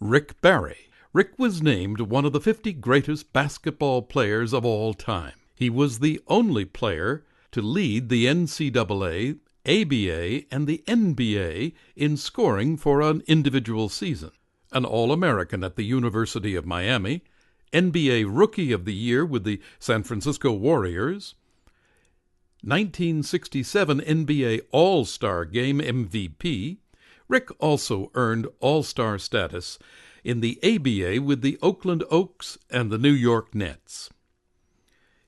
Rick Barry. Rick was named one of the 50 greatest basketball players of all time. He was the only player to lead the NCAA, ABA, and the NBA in scoring for an individual season. An All-American at the University of Miami, NBA Rookie of the Year with the San Francisco Warriors, 1967 NBA All-Star Game MVP. Rick also earned All-Star status in the ABA with the Oakland Oaks and the New York Nets.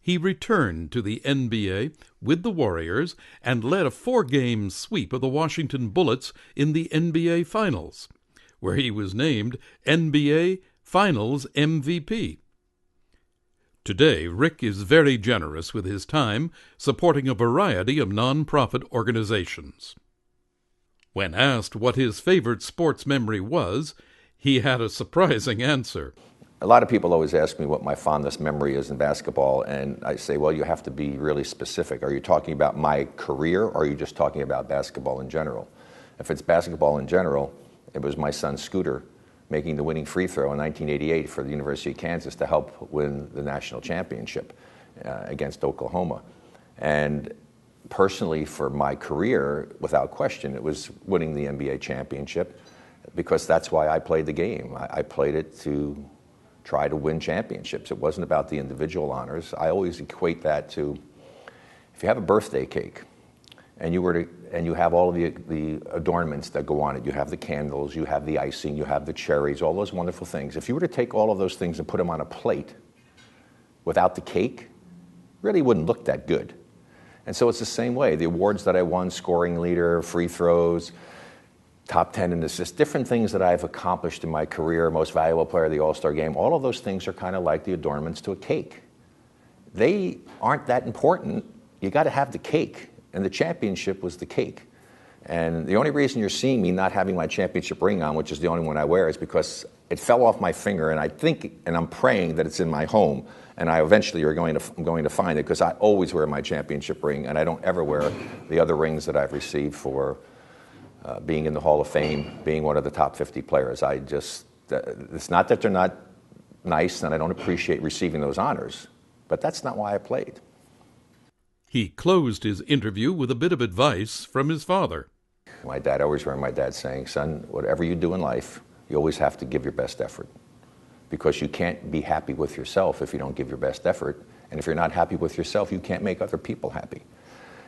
He returned to the NBA with the Warriors and led a 4-game sweep of the Washington Bullets in the NBA Finals, where he was named NBA Finals MVP. Today, Rick is very generous with his time, supporting a variety of nonprofit organizations. When asked what his favorite sports memory was, he had a surprising answer. A lot of people always ask me what my fondest memory is in basketball, and I say, well, you have to be really specific. Are you talking about my career, or are you just talking about basketball in general? If it's basketball in general, it was my son Scooter making the winning free throw in 1988 for the University of Kansas to help win the national championship against Oklahoma. And personally, for my career, without question, it was winning the NBA championship, because that's why I played the game. I played it to try to win championships. It wasn't about the individual honors. I always equate that to, if you have a birthday cake and you have all of the adornments that go on it, you have the candles, you have the icing, you have the cherries, all those wonderful things. If you were to take all of those things and put them on a plate without the cake, really wouldn't look that good. And so it's the same way. The awards that I won, scoring leader, free throws, top 10 in assists, different things that I've accomplished in my career, most valuable player of the All-Star game, all of those things are kind of like the adornments to a cake. They aren't that important. You got to have the cake, and the championship was the cake. And the only reason you're seeing me not having my championship ring on, which is the only one I wear, is because it fell off my finger, and I think, and I'm praying that it's in my home, and I eventually am going to find it, because I always wear my championship ring, and I don't ever wear the other rings that I've received for being in the Hall of Fame, being one of the top 50 players. It's not that they're not nice and I don't appreciate receiving those honors, but that's not why I played. He closed his interview with a bit of advice from his father. I always remember my dad saying, son, whatever you do in life, you always have to give your best effort, because you can't be happy with yourself if you don't give your best effort. And if you're not happy with yourself, you can't make other people happy.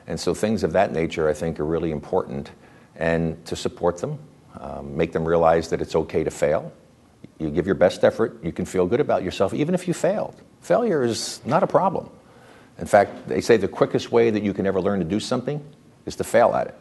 And so things of that nature, I think, are really important. And to support them, make them realize that it's okay to fail. You give your best effort, you can feel good about yourself, even if you failed. Failure is not a problem. In fact, they say the quickest way that you can ever learn to do something is to fail at it.